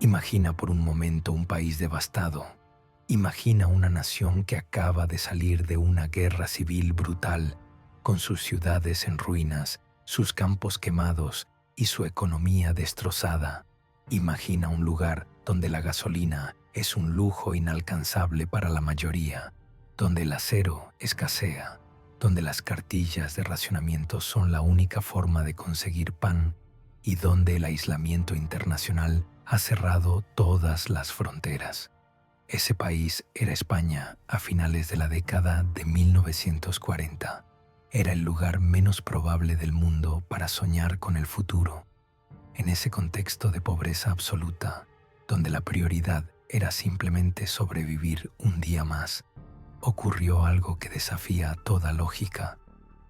Imagina por un momento un país devastado. Imagina una nación que acaba de salir de una guerra civil brutal, con sus ciudades en ruinas, sus campos quemados y su economía destrozada. Imagina un lugar donde la gasolina es un lujo inalcanzable para la mayoría, donde el acero escasea, donde las cartillas de racionamiento son la única forma de conseguir pan y donde el aislamiento internacional ha cerrado todas las fronteras. Ese país era España a finales de la década de 1940. Era el lugar menos probable del mundo para soñar con el futuro. En ese contexto de pobreza absoluta, donde la prioridad era simplemente sobrevivir un día más, ocurrió algo que desafía toda lógica.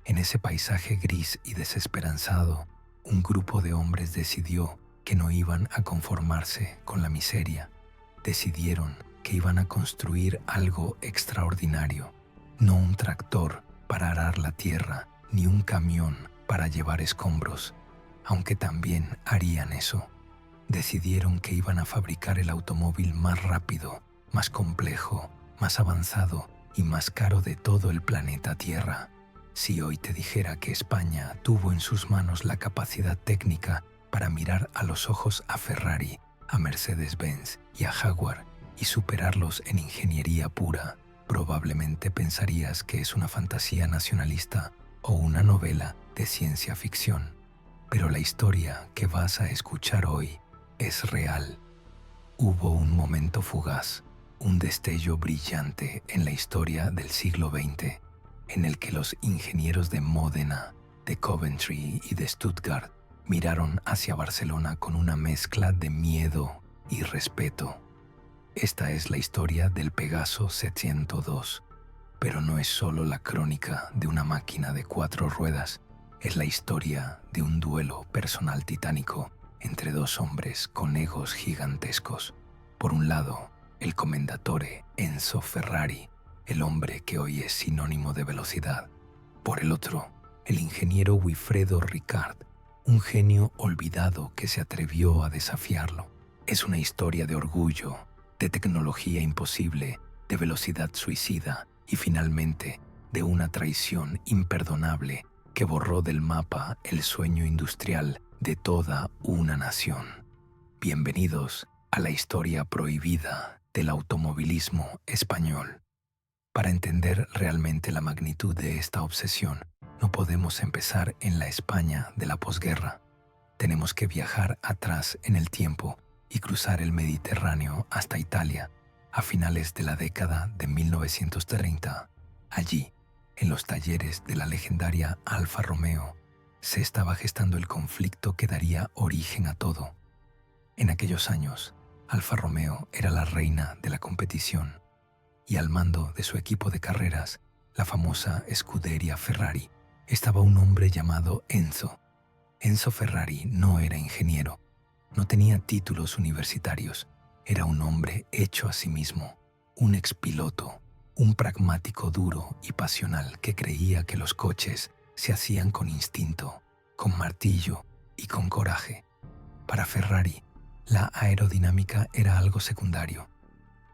En ese paisaje gris y desesperanzado, un grupo de hombres decidió que no iban a conformarse con la miseria. Decidieron que iban a construir algo extraordinario, no un tractor para arar la tierra, ni un camión para llevar escombros, aunque también harían eso. Decidieron que iban a fabricar el automóvil más rápido, más complejo, más avanzado y más caro de todo el planeta Tierra. Si hoy te dijera que España tuvo en sus manos la capacidad técnica para mirar a los ojos a Ferrari, a Mercedes-Benz y a Jaguar y superarlos en ingeniería pura, probablemente pensarías que es una fantasía nacionalista o una novela de ciencia ficción. Pero la historia que vas a escuchar hoy es real. Hubo un momento fugaz, un destello brillante en la historia del siglo XX, en el que los ingenieros de Módena, de Coventry y de Stuttgart miraron hacia Barcelona con una mezcla de miedo y respeto. Esta es la historia del Pegaso 702, pero no es solo la crónica de una máquina de 4 ruedas, es la historia de un duelo personal titánico entre dos hombres con egos gigantescos. Por un lado, el commendatore Enzo Ferrari, el hombre que hoy es sinónimo de velocidad. Por el otro, el ingeniero Wilfredo Ricard, un genio olvidado que se atrevió a desafiarlo. Es una historia de orgullo, de tecnología imposible, de velocidad suicida y finalmente de una traición imperdonable que borró del mapa el sueño industrial de toda una nación. Bienvenidos a la historia prohibida del automovilismo español. Para entender realmente la magnitud de esta obsesión, no podemos empezar en la España de la posguerra. Tenemos que viajar atrás en el tiempo y cruzar el Mediterráneo hasta Italia, a finales de la década de 1930. Allí, en los talleres de la legendaria Alfa Romeo, se estaba gestando el conflicto que daría origen a todo. En aquellos años, Alfa Romeo era la reina de la competición y al mando de su equipo de carreras, la famosa Scuderia Ferrari, estaba un hombre llamado Enzo. Enzo Ferrari no era ingeniero, no tenía títulos universitarios, era un hombre hecho a sí mismo, un expiloto, un pragmático duro y pasional que creía que los coches se hacían con instinto, con martillo y con coraje. Para Ferrari, la aerodinámica era algo secundario.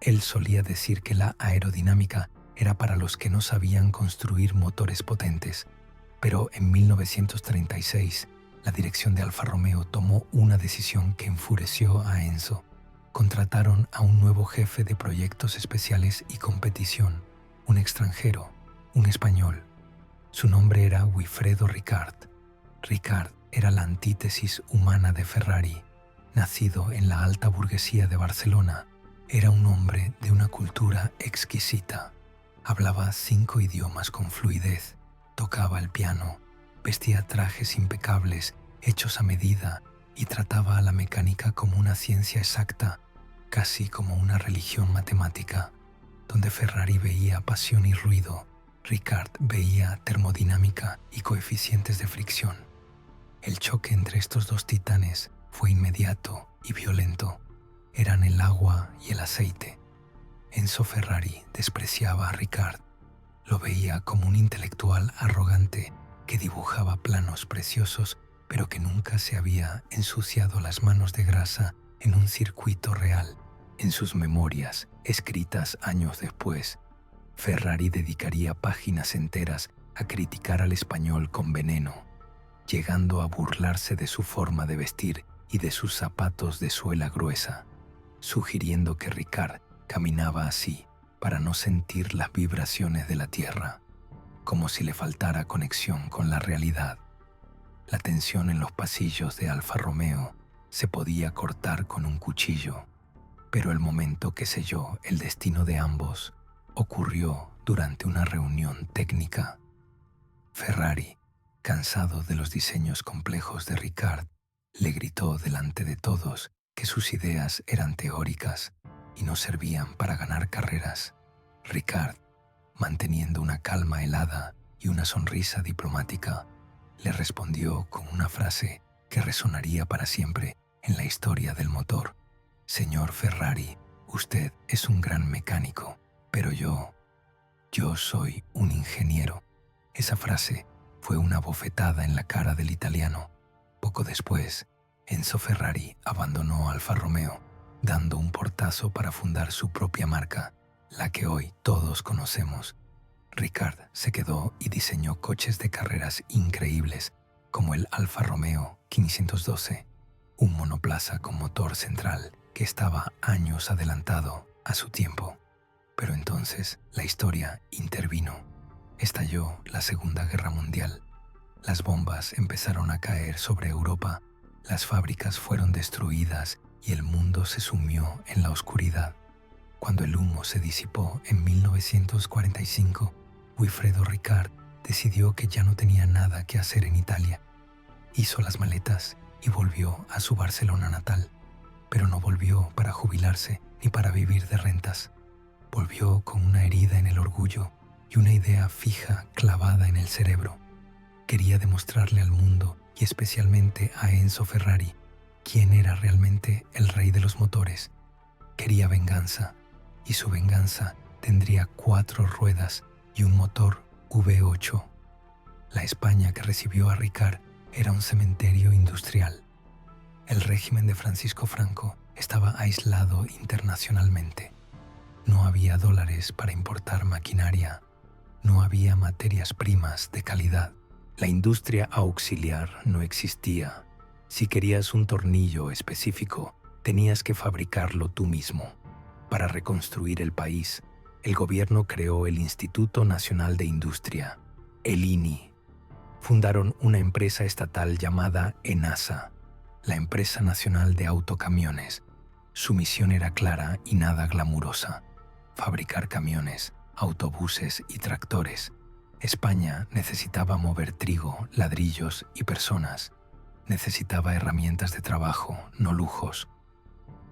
Él solía decir que la aerodinámica era para los que no sabían construir motores potentes, pero en 1936 la dirección de Alfa Romeo tomó una decisión que enfureció a Enzo. Contrataron a un nuevo jefe de proyectos especiales y competición, un extranjero, un español. Su nombre era Wilfredo Ricard. Ricard era la antítesis humana de Ferrari. Nacido en la alta burguesía de Barcelona, era un hombre de una cultura exquisita. Hablaba 5 idiomas con fluidez, tocaba el piano, vestía trajes impecables, hechos a medida, y trataba a la mecánica como una ciencia exacta, casi como una religión matemática. Donde Ferrari veía pasión y ruido, Ricard veía termodinámica y coeficientes de fricción. El choque entre estos dos titanes fue inmediato y violento. Eran el agua y el aceite. Enzo Ferrari despreciaba a Ricard. Lo veía como un intelectual arrogante que dibujaba planos preciosos, pero que nunca se había ensuciado las manos de grasa en un circuito real. En sus memorias, escritas años después, Ferrari dedicaría páginas enteras a criticar al español con veneno, llegando a burlarse de su forma de vestir y de sus zapatos de suela gruesa, sugiriendo que Ricard caminaba así para no sentir las vibraciones de la tierra, como si le faltara conexión con la realidad. La tensión en los pasillos de Alfa Romeo se podía cortar con un cuchillo, pero el momento que selló el destino de ambos ocurrió durante una reunión técnica. Ferrari, cansado de los diseños complejos de Ricard, le gritó delante de todos que sus ideas eran teóricas y no servían para ganar carreras. Ricard, manteniendo una calma helada y una sonrisa diplomática, le respondió con una frase que resonaría para siempre en la historia del motor. Señor Ferrari, usted es un gran mecánico, pero yo soy un ingeniero. Esa frase fue una bofetada en la cara del italiano. Poco después, Enzo Ferrari abandonó Alfa Romeo, dando un portazo para fundar su propia marca, la que hoy todos conocemos. Ricard se quedó y diseñó coches de carreras increíbles, como el Alfa Romeo 512, un monoplaza con motor central que estaba años adelantado a su tiempo. Pero entonces la historia intervino. Estalló la Segunda Guerra Mundial. Las bombas empezaron a caer sobre Europa, las fábricas fueron destruidas y el mundo se sumió en la oscuridad. Cuando el humo se disipó en 1945, Wilfredo Ricard decidió que ya no tenía nada que hacer en Italia. Hizo las maletas y volvió a su Barcelona natal, pero no volvió para jubilarse ni para vivir de rentas. Volvió con una herida en el orgullo y una idea fija clavada en el cerebro. Quería demostrarle al mundo y especialmente a Enzo Ferrari quién era realmente el rey de los motores. Quería venganza, y su venganza tendría 4 ruedas y un motor V8. La España que recibió a Ricard era un cementerio industrial. El régimen de Francisco Franco estaba aislado internacionalmente. No había dólares para importar maquinaria. No había materias primas de calidad. La industria auxiliar no existía. Si querías un tornillo específico, tenías que fabricarlo tú mismo. Para reconstruir el país, el gobierno creó el Instituto Nacional de Industria, el INI. Fundaron una empresa estatal llamada ENASA, la Empresa Nacional de Autocamiones. Su misión era clara y nada glamurosa: fabricar camiones, autobuses y tractores. España necesitaba mover trigo, ladrillos y personas. Necesitaba herramientas de trabajo, no lujos.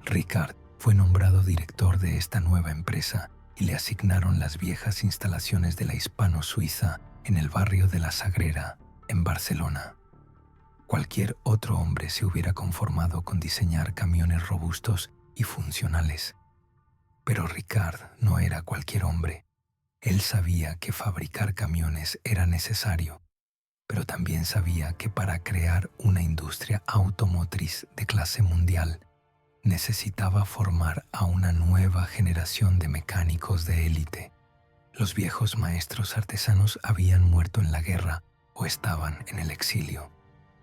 Ricard fue nombrado director de esta nueva empresa y le asignaron las viejas instalaciones de la Hispano-Suiza en el barrio de La Sagrera, en Barcelona. Cualquier otro hombre se hubiera conformado con diseñar camiones robustos y funcionales. Pero Ricard no era cualquier hombre. Él sabía que fabricar camiones era necesario, pero también sabía que para crear una industria automotriz de clase mundial necesitaba formar a una nueva generación de mecánicos de élite. Los viejos maestros artesanos habían muerto en la guerra o estaban en el exilio.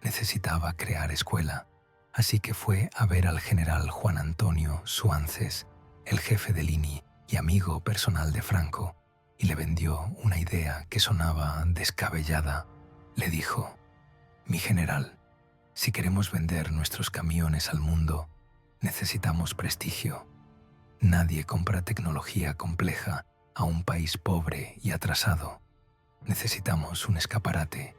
Necesitaba crear escuela, así que fue a ver al general Juan Antonio Suances, el jefe del INI y amigo personal de Franco, y le vendió una idea que sonaba descabellada. Le dijo: «Mi general, si queremos vender nuestros camiones al mundo, necesitamos prestigio. Nadie compra tecnología compleja a un país pobre y atrasado. Necesitamos un escaparate.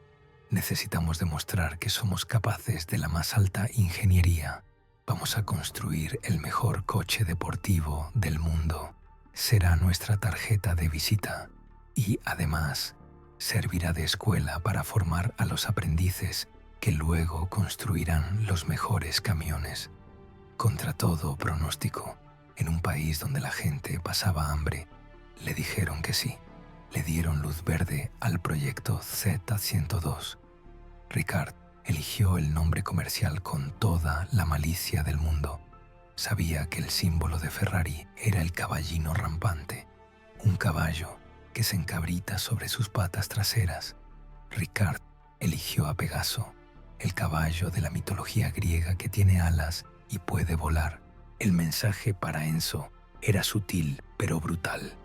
Necesitamos demostrar que somos capaces de la más alta ingeniería. Vamos a construir el mejor coche deportivo del mundo. Será nuestra tarjeta de visita y, además, servirá de escuela para formar a los aprendices que luego construirán los mejores camiones». Contra todo pronóstico, en un país donde la gente pasaba hambre, le dijeron que sí. Le dieron luz verde al proyecto Z102. Ricard eligió el nombre comercial con toda la malicia del mundo. Sabía que el símbolo de Ferrari era el caballino rampante, un caballo que se encabrita sobre sus patas traseras. Ricard eligió a Pegaso, el caballo de la mitología griega que tiene alas y puede volar. El mensaje para Enzo era sutil pero brutal.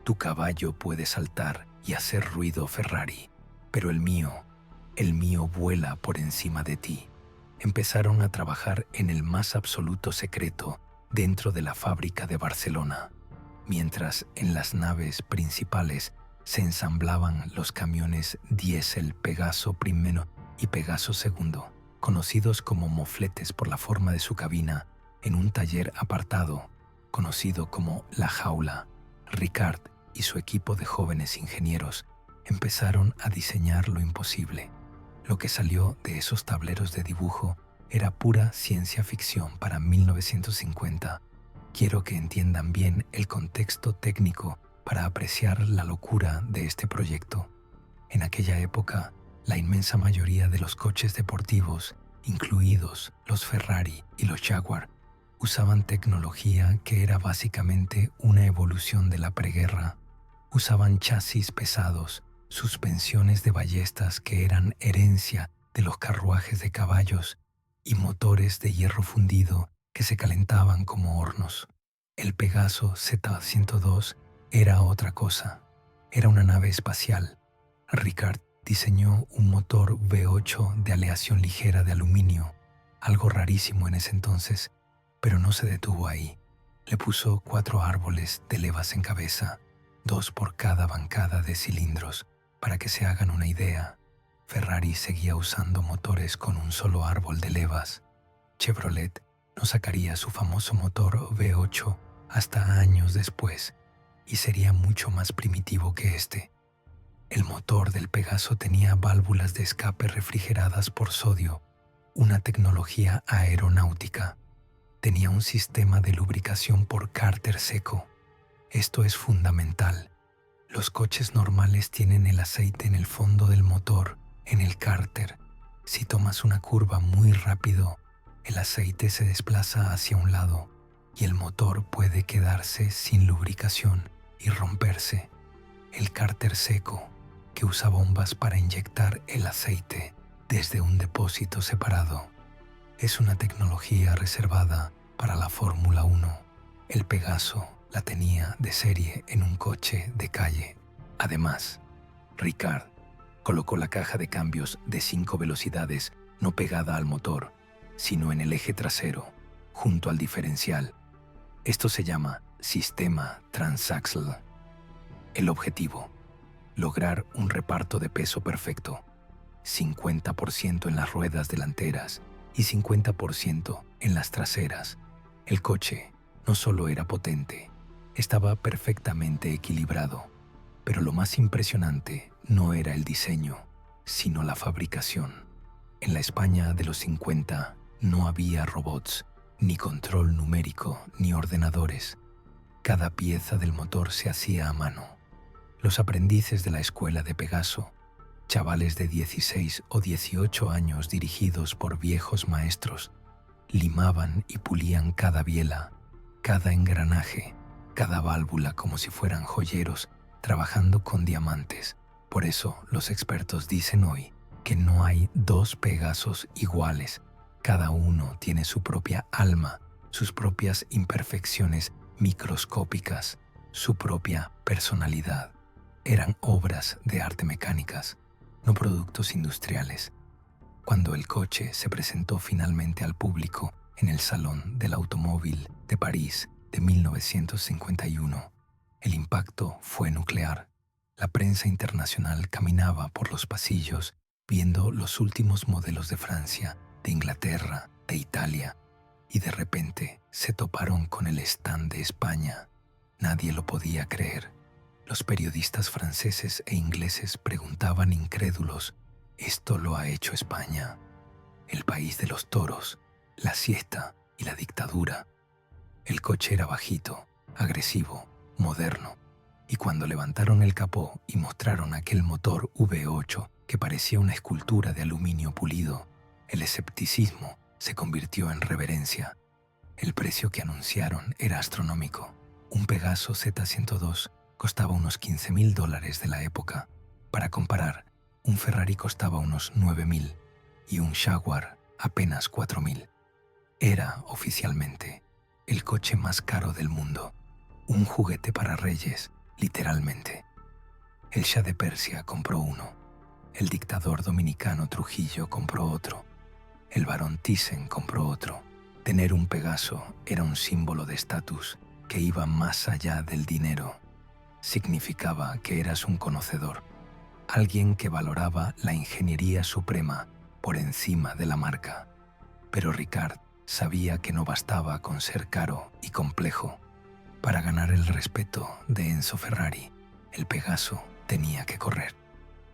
Tu caballo puede saltar y hacer ruido, Ferrari, pero el mío vuela por encima de ti. Empezaron a trabajar en el más absoluto secreto dentro de la fábrica de Barcelona, mientras en las naves principales se ensamblaban los camiones diésel Pegaso I y Pegaso II, conocidos como mofletes por la forma de su cabina, en un taller apartado, conocido como La Jaula. Ricard y su equipo de jóvenes ingenieros empezaron a diseñar lo imposible. Lo que salió de esos tableros de dibujo era pura ciencia ficción para 1950. Quiero que entiendan bien el contexto técnico para apreciar la locura de este proyecto. En aquella época, la inmensa mayoría de los coches deportivos, incluidos los Ferrari y los Jaguar, usaban tecnología que era básicamente una evolución de la preguerra. Usaban chasis pesados, suspensiones de ballestas que eran herencia de los carruajes de caballos y motores de hierro fundido que se calentaban como hornos. El Pegaso Z-102 era otra cosa. Era una nave espacial. Ricard diseñó un motor V8 de aleación ligera de aluminio, algo rarísimo en ese entonces, pero no se detuvo ahí. Le puso 4 árboles de levas en cabeza, 2 por cada bancada de cilindros. Para que se hagan una idea, Ferrari seguía usando motores con un solo árbol de levas. Chevrolet no sacaría su famoso motor V8 hasta años después y sería mucho más primitivo que este. El motor del Pegaso tenía válvulas de escape refrigeradas por sodio, una tecnología aeronáutica. Tenía un sistema de lubricación por cárter seco. Esto es fundamental. Los coches normales tienen el aceite en el fondo del motor, en el cárter. Si tomas una curva muy rápido, el aceite se desplaza hacia un lado y el motor puede quedarse sin lubricación y romperse. El cárter seco, que usa bombas para inyectar el aceite desde un depósito separado, es una tecnología reservada para la Fórmula 1. El Pegaso la tenía de serie en un coche de calle. Además, Ricard colocó la caja de cambios de 5 velocidades no pegada al motor, sino en el eje trasero, junto al diferencial. Esto se llama sistema transaxle. El objetivo: lograr un reparto de peso perfecto, 50% en las ruedas delanteras y 50% en las traseras. El coche no solo era potente, estaba perfectamente equilibrado, pero lo más impresionante no era el diseño, sino la fabricación. En la España de los 50 no había robots, ni control numérico, ni ordenadores. Cada pieza del motor se hacía a mano. Los aprendices de la escuela de Pegaso, chavales de 16 o 18 años dirigidos por viejos maestros, limaban y pulían cada biela, cada engranaje, cada válvula como si fueran joyeros trabajando con diamantes. Por eso los expertos dicen hoy que no hay 2 Pegasos iguales. Cada uno tiene su propia alma, sus propias imperfecciones microscópicas, su propia personalidad. Eran obras de arte mecánicas, no productos industriales. Cuando el coche se presentó finalmente al público en el Salón del Automóvil de París de 1951, el impacto fue nuclear. La prensa internacional caminaba por los pasillos viendo los últimos modelos de Francia, de Inglaterra, de Italia, y de repente se toparon con el stand de España. Nadie lo podía creer. Los periodistas franceses e ingleses preguntaban incrédulos: ¿esto lo ha hecho España? El país de los toros, la siesta y la dictadura. El coche era bajito, agresivo, moderno, y cuando levantaron el capó y mostraron aquel motor V8 que parecía una escultura de aluminio pulido, el escepticismo se convirtió en reverencia. El precio que anunciaron era astronómico. Un Pegaso Z102 costaba unos $15,000 de la época. Para comparar, un Ferrari costaba unos $9,000 y un Jaguar apenas $4,000. Era, oficialmente, el coche más caro del mundo. Un juguete para reyes, literalmente. El Shah de Persia compró uno. El dictador dominicano Trujillo compró otro. El barón Thyssen compró otro. Tener un Pegaso era un símbolo de estatus que iba más allá del dinero. Significaba que eras un conocedor, alguien que valoraba la ingeniería suprema por encima de la marca. Pero Ricard sabía que no bastaba con ser caro y complejo. Para ganar el respeto de Enzo Ferrari, el Pegaso tenía que correr.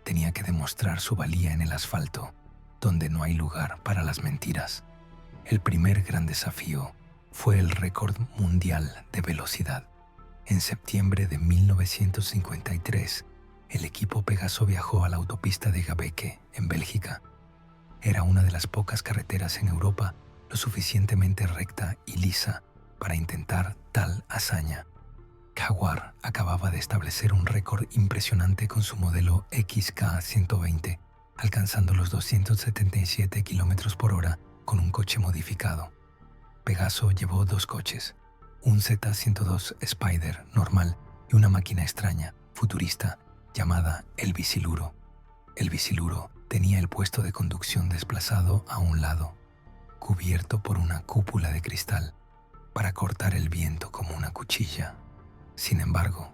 Tenía que demostrar su valía en el asfalto, donde no hay lugar para las mentiras. El primer gran desafío fue el récord mundial de velocidad. En septiembre de 1953, el equipo Pegaso viajó a la autopista de Gäveke, en Bélgica. Era una de las pocas carreteras en Europa lo suficientemente recta y lisa para intentar tal hazaña. Jaguar acababa de establecer un récord impresionante con su modelo XK120, alcanzando los 277 km/h con un coche modificado. Pegaso llevó dos coches, un Z102 Spider normal y una máquina extraña, futurista, llamada el Bisiluro. El Bisiluro tenía el puesto de conducción desplazado a un lado, cubierto por una cúpula de cristal, para cortar el viento como una cuchilla. Sin embargo,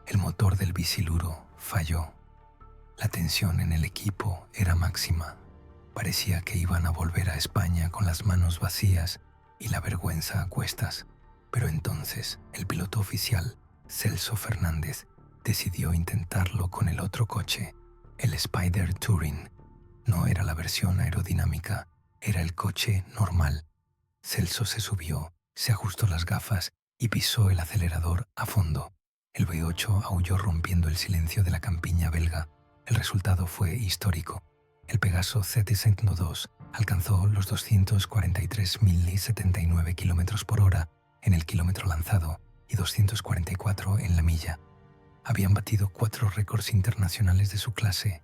el motor del Bisiluro falló. La tensión en el equipo era máxima. Parecía que iban a volver a España con las manos vacías y la vergüenza a cuestas. Pero entonces el piloto oficial, Celso Fernández, decidió intentarlo con el otro coche, el Spider Touring. No era la versión aerodinámica, era el coche normal. Celso se subió, se ajustó las gafas y pisó el acelerador a fondo. El V8 aulló rompiendo el silencio de la campiña belga. El resultado fue histórico. El Pegaso Z102 alcanzó los 243.079 km/h en el kilómetro lanzado y 244 en la milla. Habían batido 4 récords internacionales de su clase.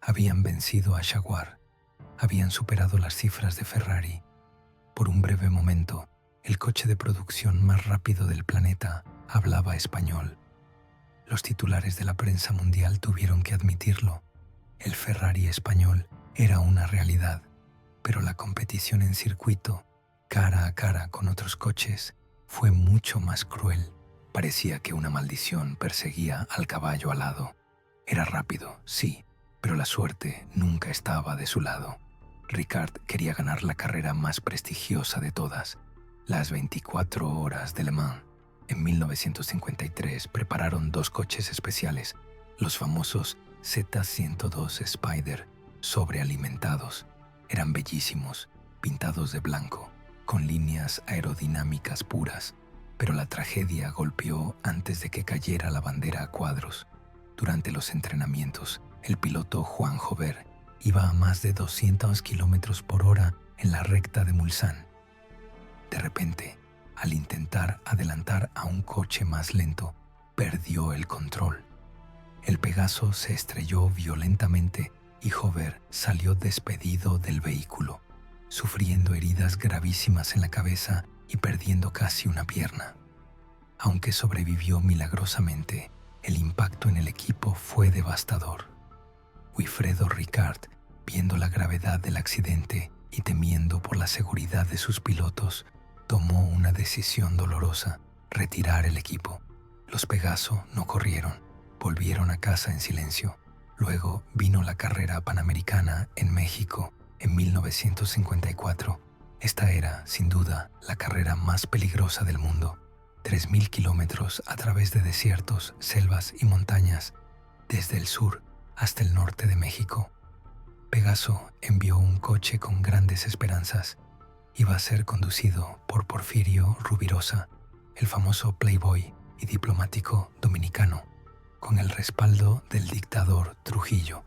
Habían vencido a Jaguar. Habían superado las cifras de Ferrari. Por un breve momento, el coche de producción más rápido del planeta hablaba español. Los titulares de la prensa mundial tuvieron que admitirlo. El Ferrari español era una realidad, pero la competición en circuito, cara a cara con otros coches, fue mucho más cruel. Parecía que una maldición perseguía al caballo alado. Era rápido, sí, pero la suerte nunca estaba de su lado. Ricard quería ganar la carrera más prestigiosa de todas, las 24 horas de Le Mans. En 1953 prepararon 2 coches especiales, los famosos Z102 Spider, sobrealimentados. Eran bellísimos, pintados de blanco, con líneas aerodinámicas puras, pero la tragedia golpeó antes de que cayera la bandera a cuadros. Durante los entrenamientos, el piloto Juan Jover iba a más de 200 km/h en la recta de Mulsanne. De repente, al intentar adelantar a un coche más lento, perdió el control. El Pegaso se estrelló violentamente y Jover salió despedido del vehículo, sufriendo heridas gravísimas en la cabeza y perdiendo casi una pierna. Aunque sobrevivió milagrosamente, el impacto en el equipo fue devastador. Wilfredo Ricard, viendo la gravedad del accidente y temiendo por la seguridad de sus pilotos, tomó una decisión dolorosa: retirar el equipo. Los Pegaso no corrieron, volvieron a casa en silencio. Luego vino la carrera panamericana en México en 1954. Esta era, sin duda, la carrera más peligrosa del mundo. 3.000 kilómetros a través de desiertos, selvas y montañas, desde el sur hasta el norte de México. Pegaso envió un coche con grandes esperanzas. Iba a ser conducido por Porfirio Rubirosa, el famoso playboy y diplomático dominicano, con el respaldo del dictador Trujillo.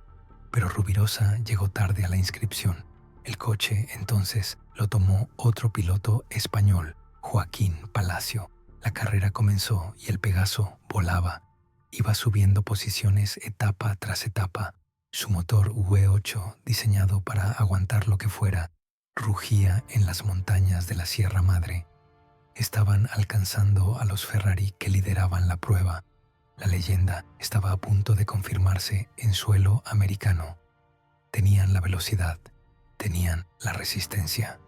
Pero Rubirosa llegó tarde a la inscripción. El coche entonces lo tomó otro piloto español, Joaquín Palacio. La carrera comenzó y el Pegaso volaba. Iba subiendo posiciones etapa tras etapa. Su motor V8, diseñado para aguantar lo que fuera, rugía en las montañas de la Sierra Madre. Estaban alcanzando a los Ferrari que lideraban la prueba. La leyenda estaba a punto de confirmarse en suelo americano. Tenían la velocidad, tenían la resistencia.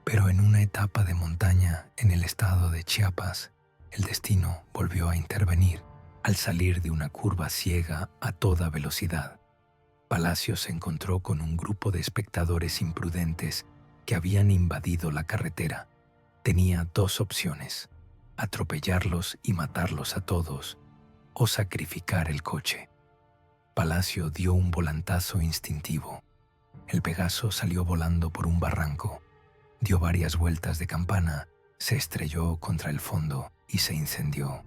Pero en una etapa de montaña en el estado de Chiapas, el destino volvió a intervenir al salir de una curva ciega a toda velocidad. Palacio se encontró con un grupo de espectadores imprudentes que habían invadido la carretera. Tenía dos opciones: atropellarlos y matarlos a todos, o sacrificar el coche. Palacio dio un volantazo instintivo. El Pegaso salió volando por un barranco, dio varias vueltas de campana, se estrelló contra el fondo y se incendió.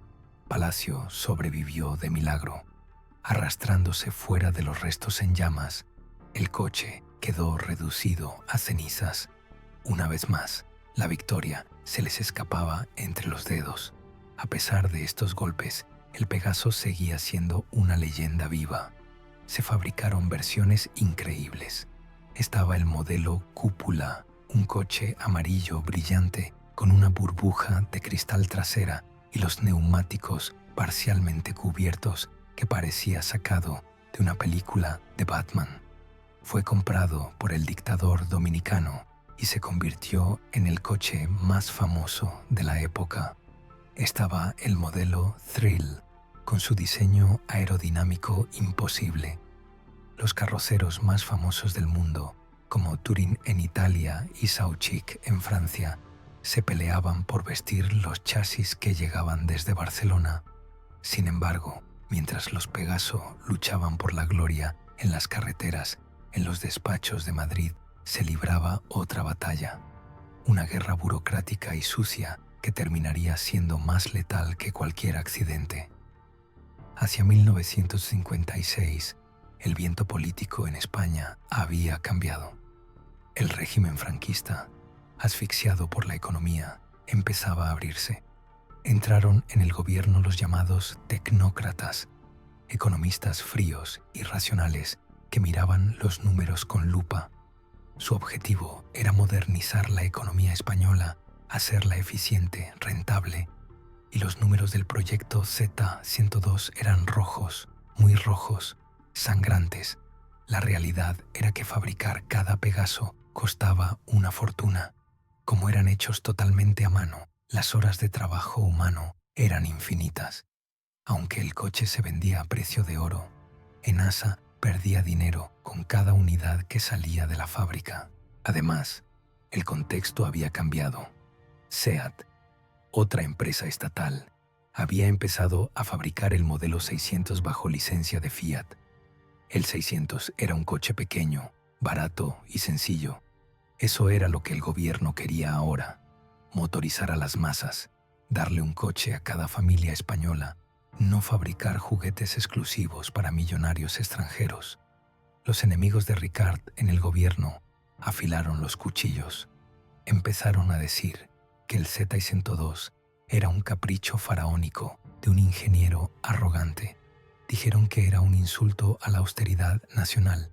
Palacio sobrevivió de milagro. Arrastrándose fuera de los restos en llamas, el coche quedó reducido a cenizas. Una vez más, la victoria se les escapaba entre los dedos. A pesar de estos golpes, el Pegaso seguía siendo una leyenda viva. Se fabricaron versiones increíbles. Estaba el modelo Cúpula, un coche amarillo brillante con una burbuja de cristal trasera y los neumáticos parcialmente cubiertos que parecía sacado de una película de Batman. Fue comprado por el dictador dominicano y se convirtió en el coche más famoso de la época. Estaba el modelo Thrill, con su diseño aerodinámico imposible. Los carroceros más famosos del mundo, como Touring en Italia y Sauchic en Francia, se peleaban por vestir los chasis que llegaban desde Barcelona. Sin embargo, mientras los Pegaso luchaban por la gloria en las carreteras, en los despachos de Madrid se libraba otra batalla, una guerra burocrática y sucia que terminaría siendo más letal que cualquier accidente. Hacia 1956, el viento político en España había cambiado. El régimen franquista, asfixiado por la economía, empezaba a abrirse. Entraron en el gobierno los llamados tecnócratas, economistas fríos y racionales que miraban los números con lupa. Su objetivo era modernizar la economía española, hacerla eficiente, rentable, y los números del proyecto Z102 eran rojos, muy rojos, sangrantes. La realidad era que fabricar cada Pegaso costaba una fortuna. Como eran hechos totalmente a mano, las horas de trabajo humano eran infinitas. Aunque el coche se vendía a precio de oro, ENASA perdía dinero con cada unidad que salía de la fábrica. Además, el contexto había cambiado. SEAT, otra empresa estatal, había empezado a fabricar el modelo 600 bajo licencia de Fiat. El 600 era un coche pequeño, barato y sencillo. Eso era lo que el gobierno quería ahora: motorizar a las masas, darle un coche a cada familia española, no fabricar juguetes exclusivos para millonarios extranjeros. Los enemigos de Ricard en el gobierno afilaron los cuchillos. Empezaron a decir que el Z102 era un capricho faraónico de un ingeniero arrogante. Dijeron que era un insulto a la austeridad nacional.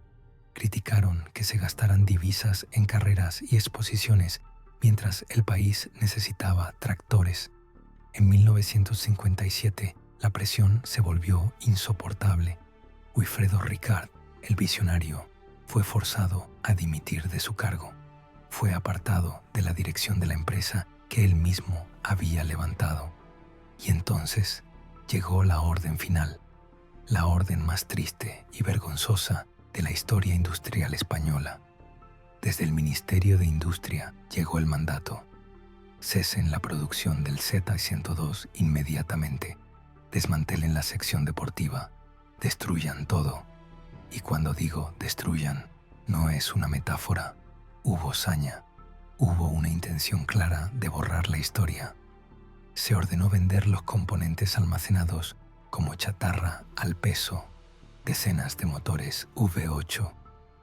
Criticaron que se gastaran divisas en carreras y exposiciones mientras el país necesitaba tractores. En 1957, la presión se volvió insoportable. Wilfredo Ricard, el visionario, fue forzado a dimitir de su cargo. Fue apartado de la dirección de la empresa que él mismo había levantado. Y entonces llegó la orden final, la orden más triste y vergonzosa de la historia industrial española. Desde el Ministerio de Industria llegó el mandato: cesen la producción del Z102 inmediatamente, desmantelen la sección deportiva, destruyan todo. Y cuando digo destruyan, no es una metáfora. Hubo saña, hubo una intención clara de borrar la historia. Se ordenó vender los componentes almacenados como chatarra al peso. Decenas de motores V8,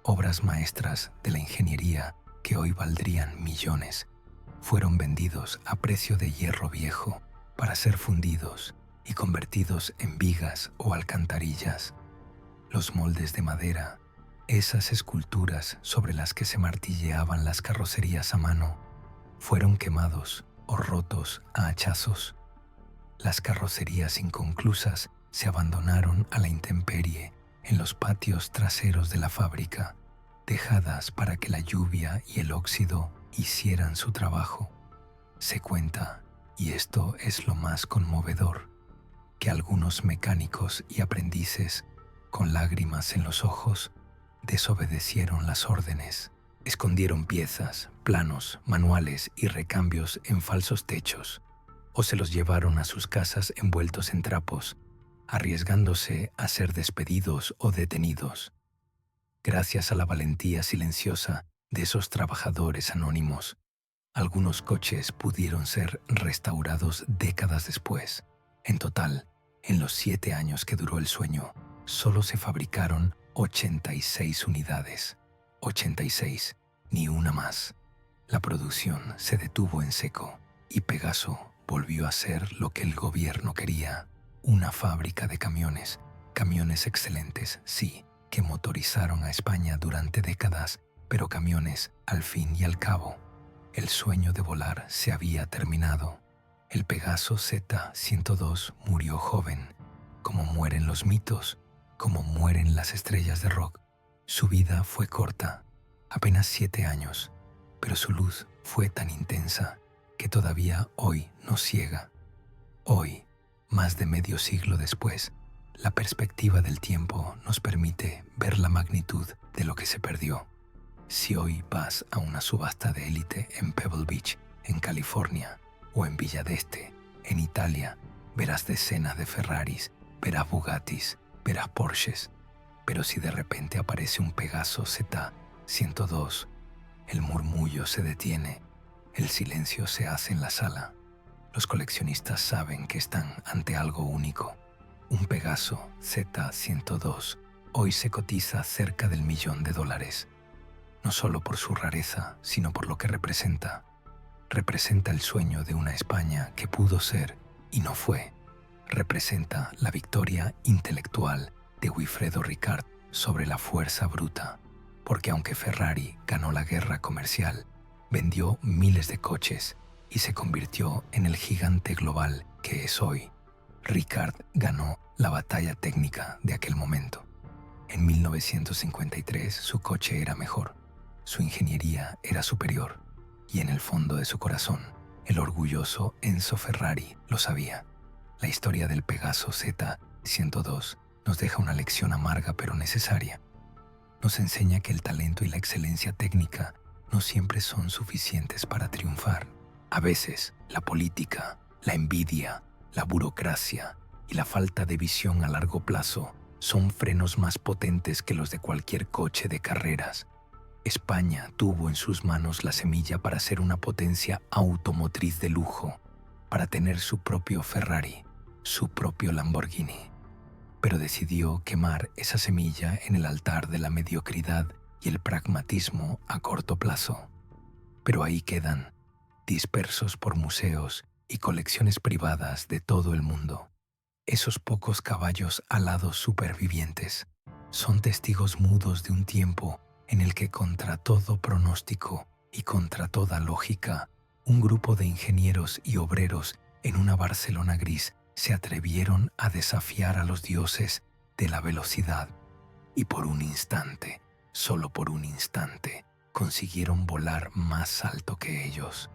obras maestras de la ingeniería que hoy valdrían millones, fueron vendidos a precio de hierro viejo para ser fundidos y convertidos en vigas o alcantarillas. Los moldes de madera, esas esculturas sobre las que se martilleaban las carrocerías a mano, fueron quemados o rotos a hachazos. Las carrocerías inconclusas se abandonaron a la intemperie en los patios traseros de la fábrica, dejadas para que la lluvia y el óxido hicieran su trabajo. Se cuenta, y esto es lo más conmovedor, que algunos mecánicos y aprendices, con lágrimas en los ojos, desobedecieron las órdenes, escondieron piezas, planos, manuales y recambios en falsos techos, o se los llevaron a sus casas envueltos en trapos, arriesgándose a ser despedidos o detenidos. Gracias a la valentía silenciosa de esos trabajadores anónimos, algunos coches pudieron ser restaurados décadas después. En total, en los 7 años que duró el sueño, solo se fabricaron 86 unidades. 86, ni una más. La producción se detuvo en seco y Pegaso volvió a ser lo que el gobierno quería: una fábrica de camiones. Camiones excelentes, sí, que motorizaron a España durante décadas, pero camiones, al fin y al cabo. El sueño de volar se había terminado. El Pegaso Z-102 murió joven, como mueren los mitos, como mueren las estrellas de rock. Su vida fue corta, apenas 7 años, pero su luz fue tan intensa que todavía hoy nos ciega. Hoy, más de medio siglo después, la perspectiva del tiempo nos permite ver la magnitud de lo que se perdió. Si hoy vas a una subasta de élite en Pebble Beach, en California, o en Villa d'Este, en Italia, verás decenas de Ferraris, verás Bugattis, verás Porsches. Pero si de repente aparece un Pegaso Z-102, el murmullo se detiene, el silencio se hace en la sala. Los coleccionistas saben que están ante algo único. Un Pegaso Z-102 hoy se cotiza cerca del $1.000.000. No solo por su rareza, sino por lo que representa. Representa el sueño de una España que pudo ser y no fue. Representa la victoria intelectual de Wilfredo Ricard sobre la fuerza bruta. Porque aunque Ferrari ganó la guerra comercial, vendió miles de coches y se convirtió en el gigante global que es hoy, Ricard ganó la batalla técnica de aquel momento. En 1953 su coche era mejor, su ingeniería era superior, y en el fondo de su corazón, el orgulloso Enzo Ferrari lo sabía. La historia del Pegaso Z-102 nos deja una lección amarga pero necesaria. Nos enseña que el talento y la excelencia técnica no siempre son suficientes para triunfar. A veces, la política, la envidia, la burocracia y la falta de visión a largo plazo son frenos más potentes que los de cualquier coche de carreras. España tuvo en sus manos la semilla para ser una potencia automotriz de lujo, para tener su propio Ferrari, su propio Lamborghini. Pero decidió quemar esa semilla en el altar de la mediocridad y el pragmatismo a corto plazo. Pero ahí quedan, dispersos por museos y colecciones privadas de todo el mundo. Esos pocos caballos alados supervivientes son testigos mudos de un tiempo en el que, contra todo pronóstico y contra toda lógica, un grupo de ingenieros y obreros en una Barcelona gris se atrevieron a desafiar a los dioses de la velocidad y por un instante, solo por un instante, consiguieron volar más alto que ellos.